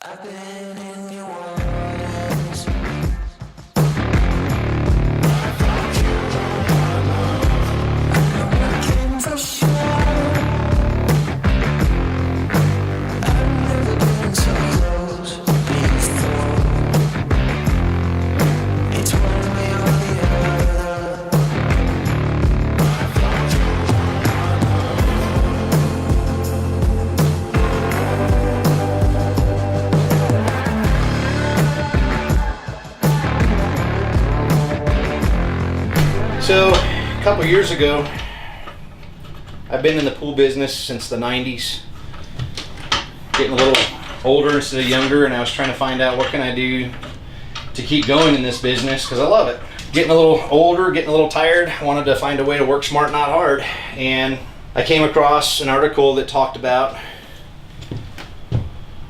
I've been in your waters. I'm looking for sure. I've never been so close before. It's one way or the other. So, a couple years ago, I've been in the pool business since the 90s, getting a little older instead of younger, and I was trying to find out what can I do to keep going in this business, because I love it. Getting a little older, getting a little tired, I wanted to find a way to work smart, not hard, and I came across an article that talked about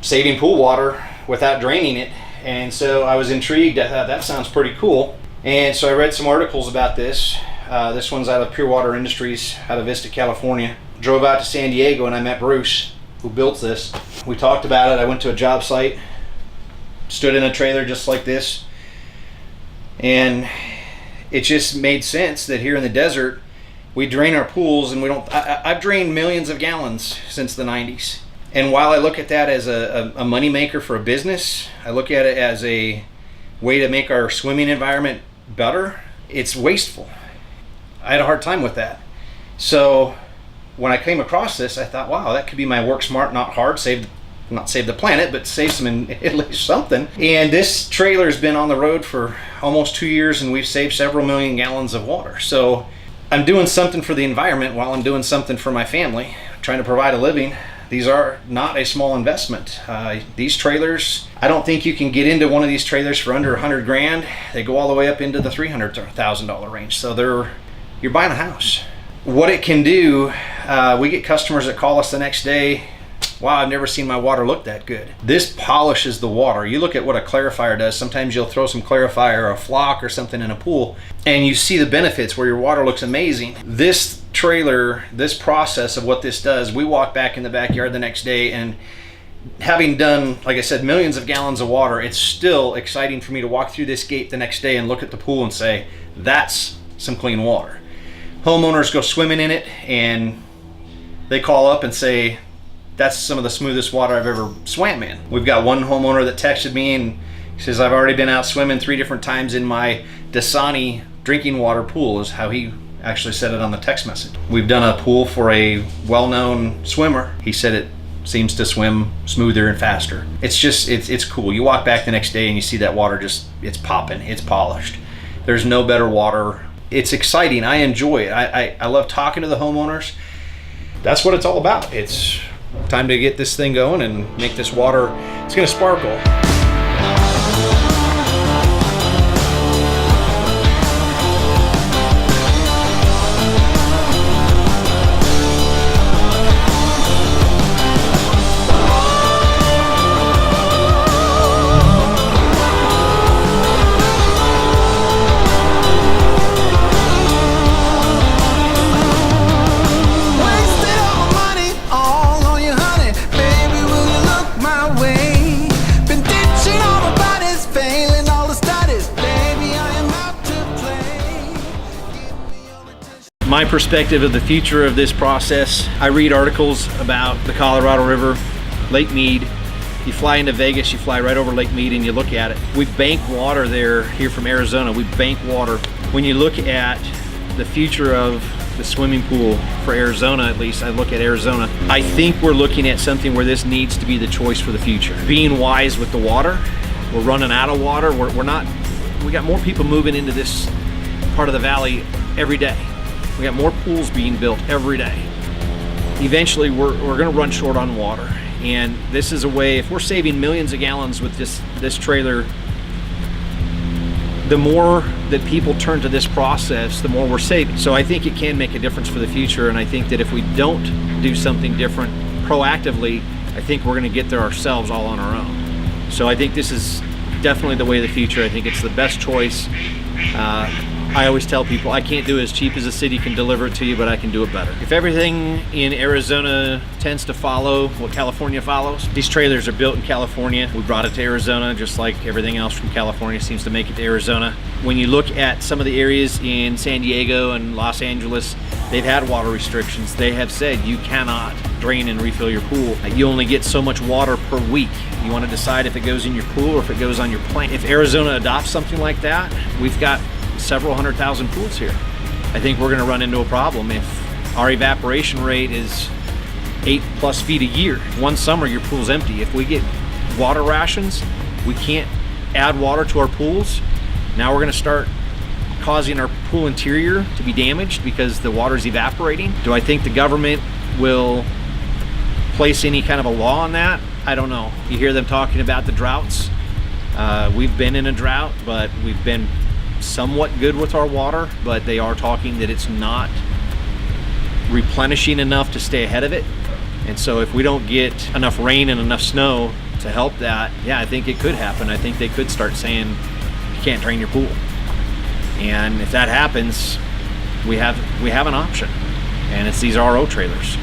saving pool water without draining it, and so I was intrigued. I thought that sounds pretty cool. And so I read some articles about this. This one's out of Pure Water Industries out of Vista, California. Drove out to San Diego and I met Bruce, who built this. We talked about it. I went to a job site, stood in a trailer just like this, and it just made sense that here in the desert we drain our pools, and we don't. I've drained millions of gallons since the 90s. And while I look at that as a money maker for a business, I look at it as a way to make our swimming environment better. It's wasteful. I had a hard time with that. So when I came across this, I thought, wow, that could be my work smart, not hard, not save the planet, but save some, at least something. And this trailer's been on the road for almost 2 years, and we've saved several million gallons of water. So I'm doing something for the environment while I'm doing something for my family, trying to provide a living. These are not a small investment. These trailers, I don't think you can get into one of these trailers for under 100 grand. They go all the way up into the $300,000 range. So you're buying a house. What it can do, we get customers that call us the next day. Wow, I've never seen my water look that good. This polishes the water. You look at what a clarifier does. Sometimes you'll throw some clarifier or a flock or something in a pool, and you see the benefits where your water looks amazing. This trailer, this process of what this does, we walk back in the backyard the next day, and having done, like I said, millions of gallons of water, it's still exciting for me to walk through this gate the next day and look at the pool and say, that's some clean water. Homeowners go swimming in it, and they call up and say, that's some of the smoothest water I've ever swam in. We've got one homeowner that texted me and says, I've already been out swimming 3 different times in my Dasani drinking water pool, is how he actually said it on the text message. We've done a pool for a well-known swimmer. He said it seems to swim smoother and faster. It's just, it's cool. You walk back the next day and you see that water just, it's popping, it's polished. There's no better water. It's exciting. I enjoy it. I love talking to the homeowners. That's what it's all about. It's time to get this thing going and make this water, it's gonna sparkle. My perspective of the future of this process, I read articles about the Colorado River, Lake Mead. You fly into Vegas, you fly right over Lake Mead and you look at it. We bank water there, here from Arizona, we bank water. When you look at the future of the swimming pool for Arizona, at least I look at Arizona, I think we're looking at something where this needs to be the choice for the future. Being wise with the water, we're running out of water. We got more people moving into this part of the valley every day. We got more pools being built every day. Eventually, we're going to run short on water, and this is a way. If we're saving millions of gallons with this trailer, the more that people turn to this process, the more we're saving. So I think it can make a difference for the future, and I think that if we don't do something different proactively, I think we're going to get there ourselves all on our own. So I think this is definitely the way of the future. I think it's the best choice. I always tell people I can't do it as cheap as the city can deliver it to you, but I can do it better. If everything in Arizona tends to follow what California follows, these trailers are built in California. We brought it to Arizona, just like everything else from California seems to make it to Arizona. When you look at some of the areas in San Diego and Los Angeles, they've had water restrictions. They have said you cannot drain and refill your pool. You only get so much water per week. You want to decide if it goes in your pool or if it goes on your plant. If Arizona adopts something like that, we've got several 100,000 pools here. I think we're going to run into a problem if our evaporation rate is 8+ feet a year. One summer your pool's empty. If we get water rations, we can't add water to our pools. Now we're going to start causing our pool interior to be damaged because the water's evaporating. Do I think the government will place any kind of a law on that? I don't know. You hear them talking about the droughts. We've been in a drought, but we've been somewhat good with our water, but they are talking that it's not replenishing enough to stay ahead of it. And so if we don't get enough rain and enough snow to help that, yeah, I think it could happen. I think they could start saying you can't drain your pool. And if that happens, we have an option, and it's these RO trailers.